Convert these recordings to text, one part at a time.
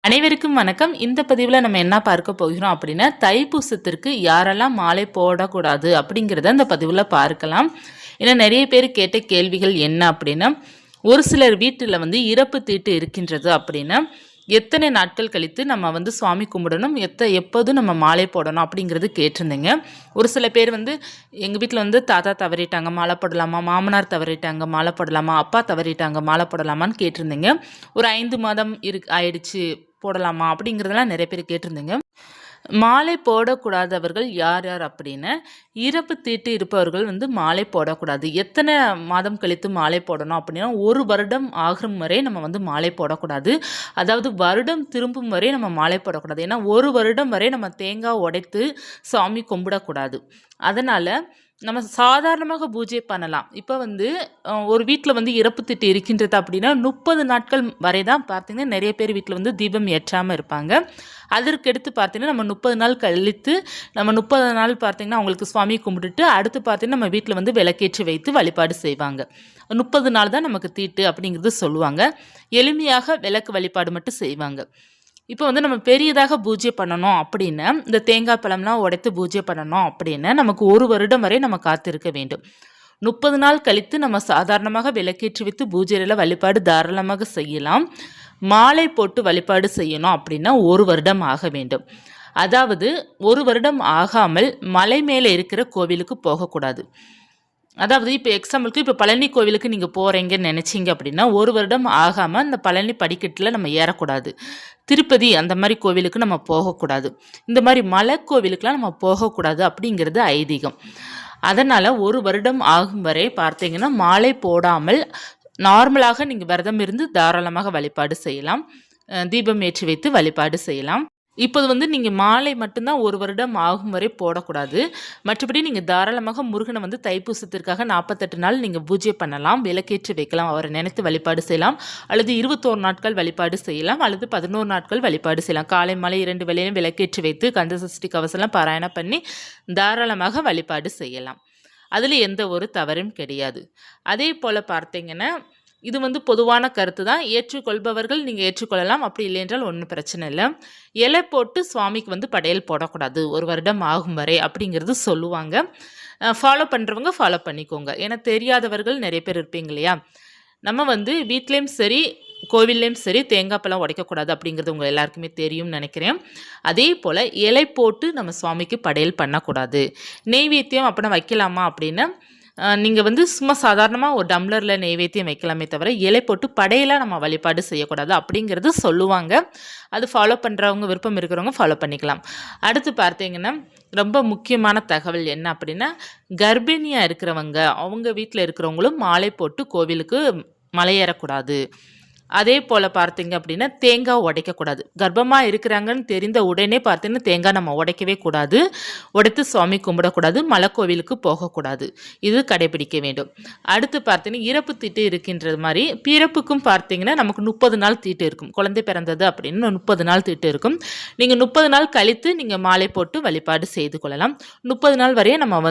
அனைவருக்கும் வணக்கம். இந்த பதிவில் நம்ம என்ன பார்க்க போகிறோம் அப்படின்னா, தைப்பூசத்திற்கு யாரெல்லாம் மாலை போடக்கூடாது அப்படிங்கிறத இந்த பதிவில் பார்க்கலாம். ஏன்னா நிறைய பேர் கேட்ட கேள்விகள் என்ன அப்படின்னா, ஒரு சிலர் வீட்டில் இறப்பு தீட்டு இருக்கின்றது அப்படின்னா எத்தனை நாட்கள் கழித்து நம்ம சுவாமி கும்பிடணும், எப்போது நம்ம மாலை போடணும் அப்படிங்கிறது கேட்டிருந்தீங்க. ஒரு சில பேர் எங்கள் வீட்டில் தாத்தா தவறிட்டாங்க மாலை போடலாமா, மாமனார் தவறிட்டாங்க மாலை போடலாமா, அப்பா தவறிட்டாங்க மாலை போடலாமான்னு கேட்டிருந்தீங்க. ஒரு 5 மாதம் ஆயிடுச்சு போடலாமா அப்படிங்கிறதெல்லாம் நிறைய பேர் கேட்டிருந்தீங்க. மாலை போடக்கூடாதவர்கள் யார் யார் அப்படின்னா, இறப்பு தீட்டு இருப்பவர்கள் மாலை போடக்கூடாது. எத்தனை மாதம் கழித்து மாலை போடணும் அப்படின்னா, 1 வருடம் ஆகும் வரை நம்ம மாலை போடக்கூடாது. அதாவது வருடம் திரும்பும் வரை நம்ம மாலை போடக்கூடாது. ஏன்னா 1 வருடம் வரை நம்ம தேங்காய் உடைத்து சாமி கும்பிடக்கூடாது. அதனால் நம்ம சாதாரணமாக பூஜை பண்ணலாம். இப்போ ஒரு வீட்டில் இறப்பு திட்டு இருக்கின்றது அப்படின்னா 30 நாட்கள் வரை தான் பார்த்தீங்கன்னா நிறைய பேர் வீட்டில் தீபம் ஏற்றாமல் இருப்பாங்க. அதற்கு எடுத்து பார்த்தீங்கன்னா நம்ம 30 நாள் கழித்து நம்ம 30 நாள் பார்த்தீங்கன்னா அவங்களுக்கு சுவாமி கும்பிட்டுட்டு அடுத்து பார்த்தீங்கன்னா நம்ம வீட்டில் விளக்கேற்றி வைத்து வழிபாடு செய்வாங்க. 30 நாள் தான் நமக்கு தீட்டு அப்படிங்கிறது சொல்லுவாங்க. எளிமையாக விளக்கு வழிபாடு மட்டும் செய்வாங்க. இப்போ நம்ம பெரியதாக பூஜை பண்ணணும் அப்படின்னா, இந்த தேங்காய் பழம்லாம் உடைத்து பூஜை பண்ணணும் அப்படின்னா நமக்கு 1 வருடம் வரை நம்ம காத்திருக்க வேண்டும். 30 நாள் கழித்து நம்ம சாதாரணமாக விளக்கேற்றி வைத்து பூஜையில் வழிபாடு தாராளமாக செய்யலாம். மாலை போட்டு வழிபாடு செய்யணும் அப்படின்னா 1 வருடம் ஆக வேண்டும். அதாவது 1 வருடம் ஆகாமல் மலை மேலே இருக்கிற கோவிலுக்கு போகக்கூடாது. அதாவது இப்போ எக்ஸாம்பிளுக்கு இப்போ பழனி கோவிலுக்கு நீங்கள் போகிறீங்கன்னு நினச்சிங்க அப்படின்னா 1 வருடம் ஆகாமல் அந்த பழனி படிக்கட்டில் நம்ம ஏறக்கூடாது. திருப்பதி அந்த மாதிரி கோவிலுக்கு நம்ம போகக்கூடாது. இந்த மாதிரி மலை கோவிலுக்கெலாம் நம்ம போகக்கூடாது அப்படிங்கிறது ஐதீகம். அதனால் 1 வருடம் ஆகும் வரை பார்த்தீங்கன்னா மாலை போடாமல் நார்மலாக நீங்கள் விரதம் இருந்து தாராளமாக வழிபாடு செய்யலாம். தீபம் ஏற்றி வைத்து வழிபாடு செய்யலாம். இப்போது நீங்கள் மாலை மட்டும்தான் 1 வருடம் ஆகும் வரை போடக்கூடாது. மற்றபடி நீங்கள் தாராளமாக முருகனை தைப்பூசத்திற்காக 48 நாள் நீங்கள் பூஜை பண்ணலாம், விளக்கேற்றி வைக்கலாம், அவரை நினைத்து வழிபாடு செய்யலாம். அல்லது 21 நாட்கள் வழிபாடு செய்யலாம், அல்லது 11 நாட்கள் வழிபாடு செய்யலாம். காலை மாலை 2 வேளையிலும் விளக்கேற்றி வைத்து கந்தசஷ்டி கவசம்லாம் பாராயணம் பண்ணி தாராளமாக வழிபாடு செய்யலாம். அதில் எந்த ஒரு தவறும் கிடையாது. அதே போல் பார்த்தீங்கன்னா இது பொதுவான கருத்து தான். ஏற்றுக்கொள்பவர்கள் நீங்கள் ஏற்றுக்கொள்ளலாம், அப்படி இல்லை என்றால் ஒன்றும் பிரச்சனை இல்லை. இலை போட்டு சுவாமிக்கு படையல் போடக்கூடாது 1 வருடம் ஆகும் வரை அப்படிங்கிறது சொல்லுவாங்க. ஃபாலோ பண்ணுறவங்க ஃபாலோ பண்ணிக்கோங்க. ஏன்னா தெரியாதவர்கள் நிறைய பேர் இருப்பீங்க இல்லையா. நம்ம வீட்லேயும் சரி கோவில்லையும் சரி தேங்காய் பழம் உடைக்கக்கூடாது அப்படிங்கிறது உங்கள் எல்லாருக்குமே தெரியும்னு நினைக்கிறேன். அதே போல் இலை போட்டு நம்ம சுவாமிக்கு படையல் பண்ணக்கூடாது. நெய்வேத்தியம் அப்படின்னா வைக்கலாமா அப்படின்னா, நீங்கள் சும்மா சாதாரணமாக ஒரு டம்ளரில் நெய்வேத்தியம் வைக்கலாமே தவிர இலை போட்டு படையலாக நம்ம வழிபாடு செய்யக்கூடாது அப்படிங்கிறது சொல்லுவாங்க. அது ஃபாலோ பண்ணுறவங்க விருப்பம் இருக்கிறவங்க ஃபாலோ பண்ணிக்கலாம். அடுத்து பார்த்தீங்கன்னா ரொம்ப முக்கியமான தகவல் என்ன அப்படின்னா, கர்ப்பிணியாக இருக்கிறவங்க அவங்க வீட்டில் இருக்கிறவங்களும் மாலை போட்டு கோவிலுக்கு மலையேறக்கூடாது. அதே போல் பார்த்தீங்க அப்படின்னா தேங்காய் உடைக்கக்கூடாது. கர்ப்பமாக இருக்கிறாங்கன்னு தெரிந்த உடனே பார்த்தீங்கன்னா தேங்காய் நம்ம உடைக்கவே கூடாது. உடைத்து சுவாமி கும்பிடக்கூடாது, மலை கோவிலுக்கு போகக்கூடாது. இது கடைபிடிக்க வேண்டும். அடுத்து பார்த்தீங்கன்னா இறப்பு தீட்டு இருக்கின்றது மாதிரி பிறப்புக்கும் பார்த்தீங்கன்னா நமக்கு 30 நாள் தீட்டு இருக்கும். குழந்தை பிறந்தது அப்படின்னு 30 நாள் தீட்டு இருக்கும். நீங்கள் 30 நாள் கழித்து நீங்கள் மாலை போட்டு வழிபாடு செய்து கொள்ளலாம். 30 நாள் வரையே நம்ம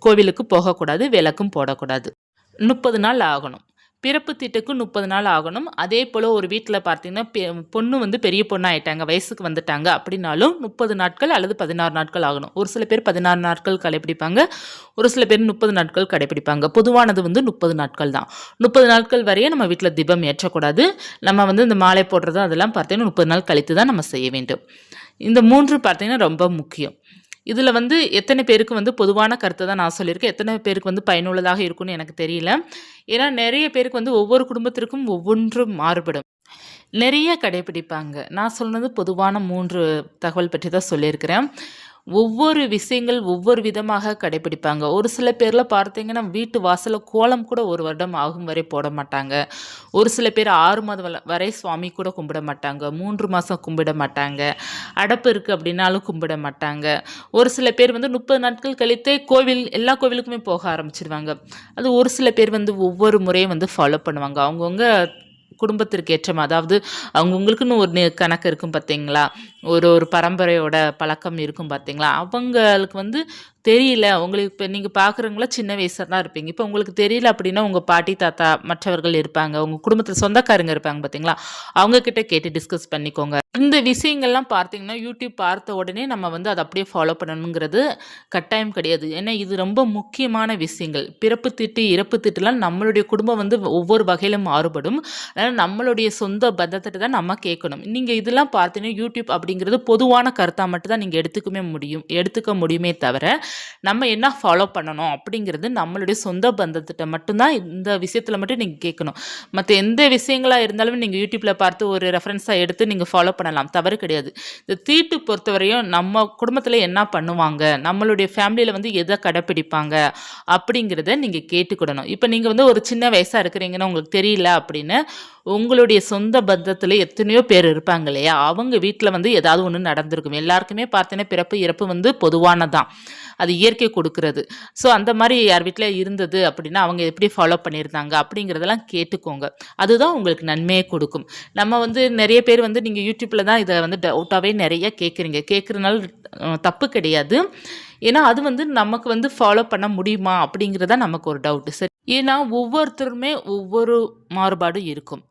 கோவிலுக்கு போகக்கூடாது, விளக்கும் போடக்கூடாது. 30 நாள் ஆகணும். பிறப்பு தீட்டுக்கு 30 நாள் ஆகணும். அதே போல் ஒரு வீட்டில் பார்த்தீங்கன்னா பொண்ணு பெரிய பொண்ணு ஆகிட்டாங்க, வயசுக்கு வந்துட்டாங்க அப்படின்னாலும் 30 நாட்கள் அல்லது 16 நாட்கள் ஆகணும். ஒரு சில பேர் 16 நாட்கள் கடைப்பிடிப்பாங்க, ஒரு சில பேர் 30 நாட்கள் கடைப்பிடிப்பாங்க. பொதுவானது 30 நாட்கள் தான். 30 நாட்கள் வரையே நம்ம வீட்டில் தீபம் ஏற்றக்கூடாது. நம்ம இந்த மாலை போடுறது அதெல்லாம் பார்த்தீங்கன்னா 30 நாள் கழித்து தான் நம்ம செய்ய வேண்டும். இந்த 3 பார்த்தீங்கன்னா ரொம்ப முக்கியம். இதில் எத்தனை பேருக்கு பொதுவான கருத்தை தான் நான் சொல்லியிருக்கேன். எத்தனை பேருக்கு பயனுள்ளதாக இருக்கும்னு எனக்கு தெரியல. ஏன்னா நிறைய பேருக்கு ஒவ்வொரு குடும்பத்திற்கும் ஒவ்வொன்றும் மாறுபடும். நிறைய கடைபிடிப்பாங்க. நான் சொன்னது பொதுவான 3 தகவல் பற்றி தான் சொல்லியிருக்கிறேன். ஒவ்வொரு விஷயங்கள் ஒவ்வொரு விதமாக கடைபிடிப்பாங்க. ஒரு சில பேரில் பார்த்தீங்கன்னா வீட்டு வாசலில் கோலம் கூட 1 வருடம் ஆகும் வரை போட மாட்டாங்க. ஒரு சில பேர் 6 மாதம் வரை சுவாமி கூட கும்பிட மாட்டாங்க, 3 மாதம் கும்பிட மாட்டாங்க, அடப்பு இருக்குது அப்படின்னாலும் கும்பிட மாட்டாங்க. ஒரு சில பேர் 30 நாட்கள் கழித்தே எல்லா கோவிலுக்குமே போக ஆரம்பிச்சிடுவாங்க. அது ஒரு சில பேர் ஒவ்வொரு முறையும் ஃபாலோ பண்ணுவாங்க. அவங்கவுங்க குடும்பத்திற்கு ஏற்ற அதாவது அவங்கவுங்களுக்குன்னு ஒரு கணக்கு இருக்கும் பார்த்தீங்களா, ஒரு பரம்பரையோட பழக்கம் இருக்கும் பார்த்தீங்களா, அவங்களுக்கு தெரியல உங்களுக்கு, இப்போ நீங்கள் பார்க்குறவங்கள சின்ன வயசாக தான் இருப்பீங்க. இப்போ உங்களுக்கு தெரியல அப்படின்னா உங்கள் பாட்டி தாத்தா மற்றவர்கள் இருப்பாங்க, உங்கள் குடும்பத்தில் சொந்தக்காரங்க இருப்பாங்க பார்த்தீங்களா, அவங்கக்கிட்ட கேட்டு டிஸ்கஸ் பண்ணிக்கோங்க. இந்த விஷயங்கள்லாம் பார்த்தீங்கன்னா யூடியூப் பார்த்த உடனே நம்ம வந்து அதை அப்படியே ஃபாலோ பண்ணணுங்கிறது கட்டாயம் கிடையாது. ஏன்னா இது ரொம்ப முக்கியமான விஷயங்கள். பிறப்பு திட்டு இறப்பு திட்டுலாம் நம்மளுடைய குடும்பம் வந்து ஒவ்வொரு வகையிலும் மாறுபடும். அதனால் நம்மளுடைய சொந்த பந்தத்திட்ட தான் நம்ம கேட்கணும். நீங்கள் இதெல்லாம் பார்த்தீங்கன்னா யூடியூப் அப்படிங்கிறது பொதுவான கருத்தாக மட்டும் தான் நீங்கள் எடுத்துக்க முடியுமே தவிர நம்ம என்ன ஃபாலோ பண்ணணும் அப்படிங்கிறது நம்மளுடைய சொந்த பந்தத்திட்ட மட்டும்தான் இந்த விஷயத்தில் மட்டும் நீங்கள் கேட்கணும். மற்ற எந்த விஷயங்களாக இருந்தாலும் நீங்கள் யூடியூப்பில் பார்த்து ஒரு ரெஃபரன்ஸாக எடுத்து நீங்கள் ஃபாலோ பண்ணலாம், தவறு கிடையாது. இந்த தீட்டு பொறுத்தவரையும் நம்ம குடும்பத்தில் என்ன பண்ணுவாங்க, நம்மளுடைய ஃபேமிலியில் வந்து எதை கடைப்பிடிப்பாங்க அப்படிங்கிறத நீங்கள் கேட்டுக்கிடணும். இப்போ நீங்கள் வந்து ஒரு சின்ன வயசாக இருக்கிறீங்கன்னு உங்களுக்கு தெரியல அப்படின்னு உங்களுடைய சொந்த பந்தத்தில் எத்தனையோ பேர் இருப்பாங்க இல்லையா, அவங்க வீட்டில் வந்து ஏதாவது ஒன்று நடந்திருக்கும். எல்லாருக்குமே பார்த்தீங்கன்னா பிறப்பு இறப்பு வந்து பொதுவானதான், அது இயற்கை கொடுக்கறது. ஸோ அந்த மாதிரி யார் வீட்டில் இருந்தது அப்படின்னா அவங்க எப்படி ஃபாலோ பண்ணியிருந்தாங்க அப்படிங்கிறதெல்லாம் கேட்டுக்கோங்க. அதுதான் உங்களுக்கு நன்மையை கொடுக்கும். நம்ம வந்து நிறைய பேர் வந்து நீங்கள் யூடியூப்பில் தான் இதை வந்து டவுட்டாகவே நிறைய கேட்குறதுனால தப்பு கிடையாது. ஏன்னா அது வந்து நமக்கு வந்து ஃபாலோ பண்ண முடியுமா அப்படிங்கிறதா நமக்கு ஒரு டவுட்டு. சரி, ஏன்னா ஒவ்வொருத்தருமே ஒவ்வொரு மாறுபாடு இருக்கும்.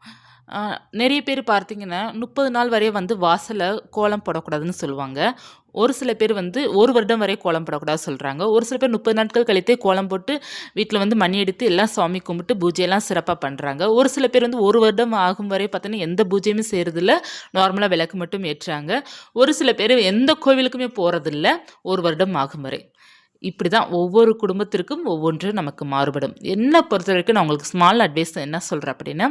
நிறைய பேர் பார்த்தீங்கன்னா 30 நாள் வரைய வந்து வாசலில் கோலம் போடக்கூடாதுன்னு சொல்லுவாங்க. ஒரு சில பேர் வந்து 1 வருடம் வரை கோலம் போடக்கூடாது சொல்கிறாங்க. ஒரு சில பேர் 30 நாட்கள் கழித்தே கோலம் போட்டு வீட்டில் வந்து மணி எடுத்து எல்லாம் சாமி கும்பிட்டு பூஜையெல்லாம் சிறப்பாக பண்ணுறாங்க. ஒரு சில பேர் வந்து 1 வருடம் ஆகும் வரை பார்த்தீங்கன்னா எந்த பூஜையுமே செய்கிறதில்ல, நார்மலாக விளக்கு மட்டும் ஏற்றுறாங்க. ஒரு சில பேர் எந்த கோவிலுக்குமே போகிறதில்ல 1 வருடம் ஆகும் வரை. இப்படி தான் ஒவ்வொரு குடும்பத்திற்கும் ஒவ்வொன்று நமக்கு மாறுபடும். என்னை பொறுத்த வரைக்கும் நான் உங்களுக்கு ஸ்மால் அட்வைஸ் என்ன சொல்கிறேன் அப்படின்னா,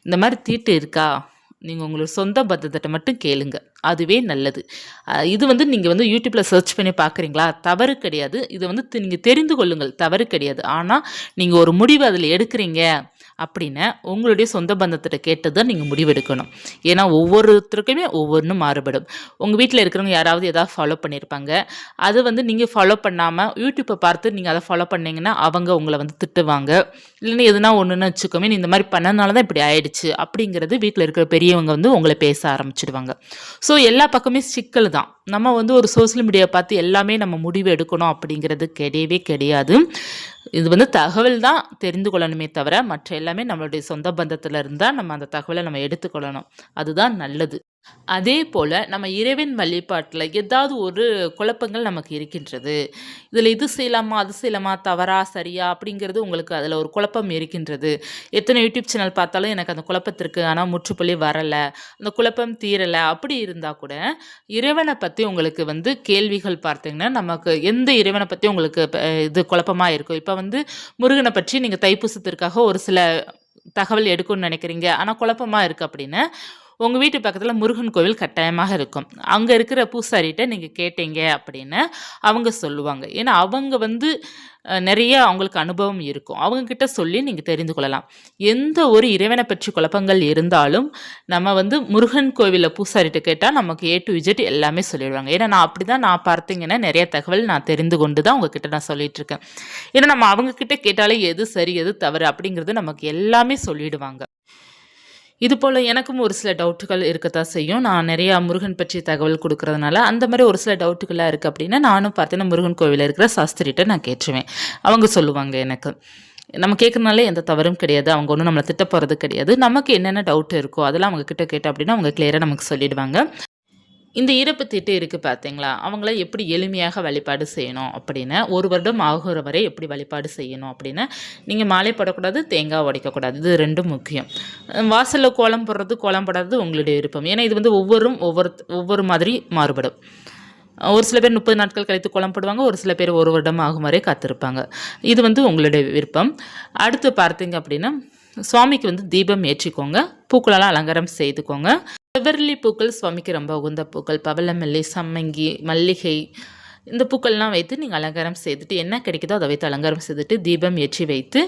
இந்த மாதிரி தீட்டு இருக்கா, நீங்கள் உங்களோட சொந்த பந்தத்திட்ட மட்டும் கேளுங்க, அதுவே நல்லது. இது வந்து நீங்கள் வந்து யூடியூப்பில் சர்ச் பண்ணி பார்க்குறீங்களா, தவறு கிடையாது. இதை வந்து நீங்கள் தெரிந்து கொள்ளுங்கள், தவறு கிடையாது. ஆனால் நீங்கள் ஒரு முடிவு அதில் எடுக்கிறீங்க அப்படின்னா உங்களுடைய சொந்த பந்தத்திட்ட கேட்டு தான் நீங்கள் முடிவெடுக்கணும். ஏன்னா ஒவ்வொருத்தருக்குமே ஒவ்வொன்றும் மாறுபடும். உங்கள் வீட்டில் இருக்கிறவங்க யாராவது எதாவது ஃபாலோ பண்ணியிருப்பாங்க, அது வந்து நீங்கள் ஃபாலோ பண்ணாமல் யூடியூப்பை பார்த்து நீங்கள் அதை ஃபாலோ பண்ணிங்கன்னா அவங்க உங்களை வந்து திட்டுவாங்க. இல்லைன்னா எதுனா ஒன்றுன்னு வச்சுக்கோமே, நீ இந்த மாதிரி பண்ணனால தான் இப்படி ஆயிடுச்சு அப்படிங்கிறது வீட்டில் இருக்கிற பெரியவங்க வந்து உங்களை பேச ஆரம்பிச்சிடுவாங்க. ஸோ எல்லா பக்கமே சிக்கல் தான். நம்ம வந்து ஒரு சோசியல் மீடியா பார்த்து எல்லாமே நம்ம முடிவு எடுக்கணும் அப்படிங்கிறது கிடையவே கிடையாது. இது வந்து தகவல் தான் தெரிந்து கொள்ளணுமே தவிர மற்ற எல்லாமே நம்மளுடைய சொந்த பந்தத்தில் இருந்தால் நம்ம அந்த தகவலை நம்ம எடுத்துக்கொள்ளணும். அதுதான் நல்லது. அதே போல் நம்ம இறைவன் வழிபாட்டில் ஏதாவது ஒரு குழப்பங்கள் நமக்கு இருக்கின்றது, இதில் இது செய்யலாமா அது செய்யலாமா, தவறா சரியா அப்படிங்கிறது உங்களுக்கு அதில் ஒரு குழப்பம் இருக்கின்றது. எத்தனை யூடியூப் சேனல் பார்த்தாலும் எனக்கு அந்த குழப்பத்திற்கு ஆனால் முற்றுப்புள்ளி வரலை, அந்த குழப்பம் தீரலை அப்படி இருந்தால் கூட இறைவனை பற்றி உங்களுக்கு வந்து கேள்விகள் பார்த்தீங்கன்னா நமக்கு எந்த இறைவனை பற்றி உங்களுக்கு இது குழப்பமாக இருக்கும். இப்போ வந்து முருகனை பற்றி நீங்கள் தைப்பூசத்திற்காக ஒரு சில தகவல் எடுக்கணும்னு நினைக்கிறீங்க, ஆனால் குழப்பமாக இருக்குது அப்படின்னா உங்கள் வீட்டு பக்கத்தில் முருகன் கோவில் கட்டாயமாக இருக்கும். அங்கே இருக்கிற பூசாரிகிட்ட நீங்கள் கேட்டீங்க அப்படின்னு அவங்க சொல்லுவாங்க. ஏன்னா அவங்க வந்து நிறைய அவங்களுக்கு அனுபவம் இருக்கும். அவங்கக்கிட்ட சொல்லி நீங்கள் தெரிந்து கொள்ளலாம். எந்த ஒரு இறைவனை பற்றி குழப்பங்கள் இருந்தாலும் நம்ம வந்து முருகன் கோவிலில் பூசாரிகிட்ட கேட்டால் நமக்கு A to Z எல்லாமே சொல்லிடுவாங்க. ஏன்னா நான் அப்படி தான் நான் பார்த்தீங்கன்னா நிறைய தகவல் நான் தெரிந்து கொண்டு தான் உங்ககிட்ட நான் சொல்லிகிட்ருக்கேன். ஏன்னா நம்ம அவங்கக்கிட்ட கேட்டாலே எது சரி எது தவறு அப்படிங்கிறது நமக்கு எல்லாமே சொல்லிடுவாங்க. இது போல் எனக்கும் ஒரு சில டவுட்டுகள் இருக்கத்தான் செய்யும். நான் நிறையா முருகன் பற்றி தகவல் கொடுக்குறதுனால அந்த மாதிரி ஒரு சில டவுட்டுகளாக இருக்குது அப்படின்னா நானும் பார்த்தீங்கன்னா முருகன் கோவிலில் இருக்கிற சாஸ்திரிகிட்ட நான் கேட்டுருவேன். அவங்க சொல்லுவாங்க எனக்கு. நம்ம கேட்குறதுனால எந்த தவறும் கிடையாது, அவங்க ஒன்றும் நம்மளை திட்ட போகிறது கிடையாது. நமக்கு என்னென்ன டவுட் இருக்கோ அதெல்லாம் அவங்க கிட்ட கேட்டோம் அப்படின்னா அவங்க கிளியராக நமக்கு சொல்லிடுவாங்க. இந்த இறப்பு தீட்டு இருக்குது பார்த்தீங்களா, அவங்கள எப்படி எளிமையாக வழிபாடு செய்யணும் அப்படின்னு, 1 வருடம் ஆகுற வரை எப்படி வழிபாடு செய்யணும் அப்படின்னு, நீங்கள் மாலை போடக்கூடாது, தேங்காய் உடைக்கக்கூடாது, இது 2ம் முக்கியம். வாசலில் கோலம் போடுறது கோலம் போடாதது உங்களுடைய விருப்பம். ஏன்னா இது வந்து ஒவ்வொரு மாதிரி மாறுபடும். ஒரு சில பேர் 30 நாட்கள் கழித்து கோலம் போடுவாங்க, ஒரு சில பேர் 1 வருடம் ஆகும் வரை காத்திருப்பாங்க. இது வந்து உங்களுடைய விருப்பம். அடுத்து பார்த்தீங்க அப்படின்னா சுவாமிக்கு வந்து தீபம் ஏற்றிக்கோங்க, பூக்களால் அலங்காரம் செய்துக்கோங்க. செவ்வரளி பூக்கள் சுவாமிக்கு ரொம்ப உகந்த பூக்கள். பவளமல்லி, சம்மங்கி, மல்லிகை இந்த பூக்கள்லாம் வைத்து நீங்கள் அலங்காரம் செய்துட்டு என்ன கிடைக்குதோ அதை வைத்து அலங்காரம் செய்துட்டு தீபம் ஏற்றி வைத்து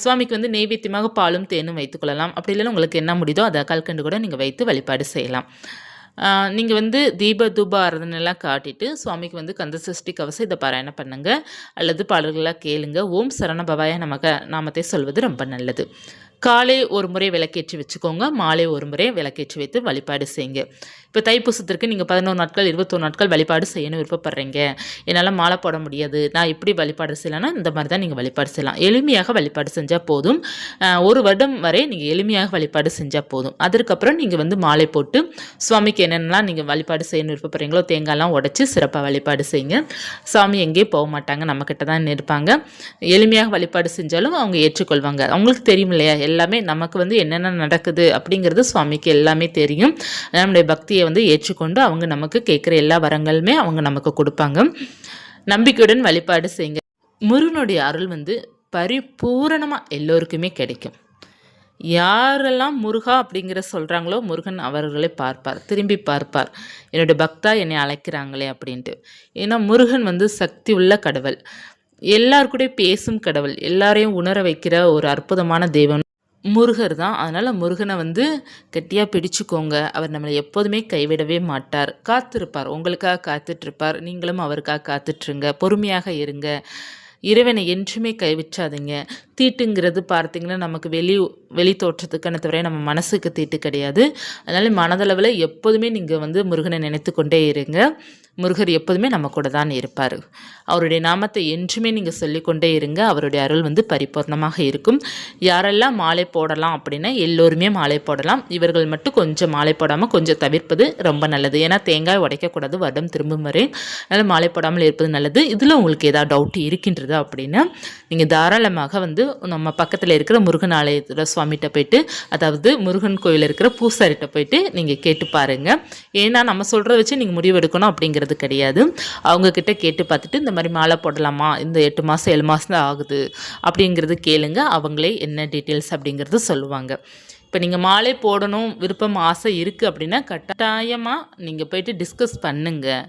சுவாமிக்கு வந்து நெய்வேத்தியமாக பாலும் தேனும் வைத்துக்கொள்ளலாம். அப்படி இல்லைன்னா உங்களுக்கு என்ன முடியுதோ அதை கல்கண்டு கூட நீங்கள் வைத்து வழிபாடு செய்யலாம். நீங்கள் வந்து தீப தூப ஆராதனைலாம் காட்டிட்டு சுவாமிக்கு வந்து கந்த சஷ்டி கவசம் இதை பாராயணம் பண்ணுங்கள் அல்லது பாடல்களாக கேளுங்க. ஓம் சரண பவாய நமக நாமத்தை சொல்வது ரொம்ப நல்லது. காலை ஒரு முறை விளக்கேற்றி வச்சுக்கோங்க, மாலை ஒரு முறை விளக்கேற்றி வைத்து வழிபாடு செய்யுங்க. இப்போ தைப்பூசத்திற்கு நீங்கள் 11 நாட்கள் 21 நாட்கள் வழிபாடு செய்யணும் விருப்பப்படுறீங்க, என்னால் மாலை போட முடியாது, நான் இப்படி வழிபாடு செய்யலாம்னா இந்த மாதிரி தான் நீங்கள் வழிபாடு செய்யலாம். எளிமையாக வழிபாடு செஞ்சால் போதும். ஒரு வருடம் வரை நீங்கள் எளிமையாக வழிபாடு செஞ்சால் போதும். அதற்கப்புறம் நீங்கள் வந்து மாலை போட்டு சுவாமிக்கு என்னென்னலாம் நீங்கள் வழிபாடு செய்யணும் விருப்பப்படுறீங்களோ தேங்காய்லாம் உடச்சி சிறப்பாக வழிபாடு செய்யுங்க. சாமி எங்கேயும் போக மாட்டாங்க, நம்மக்கிட்ட தான் இருப்பாங்க. எளிமையாக வழிபாடு செஞ்சாலும் அவங்க ஏற்றுக்கொள்வாங்க. அவங்களுக்கு தெரியும் இல்லையா, எல்லாமே நமக்கு வந்து என்னென்ன நடக்குது அப்படிங்கிறது சுவாமிக்கு எல்லாமே தெரியும். நம்முடைய பக்தியை வந்து ஏற்றுக்கொண்டு அவங்க நமக்கு கேட்குற எல்லா வரங்களுமே அவங்க நமக்கு கொடுப்பாங்க. நம்பிக்கையுடன் வழிபாடு செய்யுங்க. முருகனுடைய அருள் வந்து பரிபூரணமாக எல்லோருக்குமே கிடைக்கும். யாரெல்லாம் முருகா அப்படிங்கிற சொல்கிறாங்களோ முருகன் அவர்களை பார்ப்பார், திரும்பி பார்ப்பார், என்னுடைய பக்தா என்னை அழைக்கிறாங்களே அப்படின்ட்டு. ஏன்னா முருகன் வந்து சக்தி உள்ள கடவுள், எல்லாருக்கூட பேசும் கடவுள், எல்லாரையும் உணர வைக்கிற ஒரு அற்புதமான தெய்வம் முருகர் தான். அதனால் முருகனை வந்து கெட்டியாக பிடிச்சுக்கோங்க. அவர் நம்மளை எப்போதுமே கைவிடவே மாட்டார், காத்திருப்பார், உங்களுக்காக காத்துட்ருப்பார். நீங்களும் அவருக்காக காத்துட்ருங்க, பொறுமையாக இருங்க. இறைவனை என்றுமே கைவிற்றாதீங்க. தீட்டுங்கிறது பார்த்திங்கன்னா நமக்கு வெளி தோற்றத்துக்கான தவிர நம்ம மனசுக்கு தீட்டு கிடையாது. அதனால் மனதளவில் எப்போதுமே நீங்கள் வந்து முருகனை நினைத்து கொண்டே இருங்க. முருகர் எப்போதுமே நம்ம கூட தான் இருப்பார். அவருடைய நாமத்தை என்றுமே நீங்கள் சொல்லிக்கொண்டே இருங்க. அவருடைய அருள் வந்து பரிபூர்ணமாக இருக்கும். யாரெல்லாம் மாலை போடலாம் அப்படின்னா எல்லோருமே மாலை போடலாம். இவர்கள் மட்டும் கொஞ்சம் மாலை போடாமல் கொஞ்சம் தவிர்ப்பது ரொம்ப நல்லது. ஏன்னா தேங்காய் உடைக்கக்கூடாது வருடம் திரும்பும் வரை. அதனால் மாலை போடாமல் இருப்பது நல்லது. இதில் உங்களுக்கு ஏதாவது டவுட் இருக்கின்றது அப்படின்னா நீங்கள் தாராளமாக வந்து நம்ம பக்கத்தில் இருக்கிற முருகன் ஆலயத்தோட சுவாமிகிட்ட போயிட்டு, அதாவது முருகன் கோயில் இருக்கிற பூசாரிகிட்ட போயிட்டு நீங்கள் கேட்டு பாருங்கள். ஏன்னா நம்ம சொல்கிறத வச்சு நீங்கள் முடிவெடுக்கணும் அப்படிங்கிறது கிடையாது. அவங்கக்கிட்ட கேட்டு பார்த்துட்டு இந்த மாதிரி மாலை போடலாமா, இந்த 8 மாதம் 7 மாதம் தான் ஆகுது அப்படிங்கிறது கேளுங்க. அவங்களே என்ன டீட்டெயில்ஸ் அப்படிங்கிறது சொல்லுவாங்க. இப்போ நீங்கள் மாலை போடணும் விருப்பம் ஆசை இருக்குது அப்படின்னா கட்டாயமாக நீங்கள் போயிட்டு டிஸ்கஸ் பண்ணுங்கள்.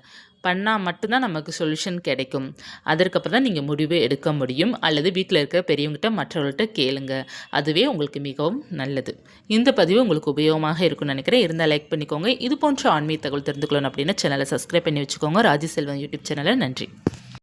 பண்ணால் மட்டும்தான் நமக்கு சொல்யூஷன் கிடைக்கும். அதற்கப்புறம் தான் நீங்கள் முடிவு எடுக்க முடியும். அல்லது வீட்டில் இருக்கிற பெரியவங்ககிட்ட மற்றவர்கள்ட்ட கேளுங்க. அதுவே உங்களுக்கு மிகவும் நல்லது. இந்த பதிவு உங்களுக்கு உபயோகமாக இருக்கும்னு நினைக்கிறேன். இருந்தால் லைக் பண்ணிக்கோங்க. இது போன்ற ஆன்மீக தகவல் தெரிந்துக்கணும் அப்படின்னா சேனலை சப்ஸ்கிரைப் பண்ணி வச்சுக்கோங்க. ராஜி செல்வன் யூடியூப் சேனலை. நன்றி.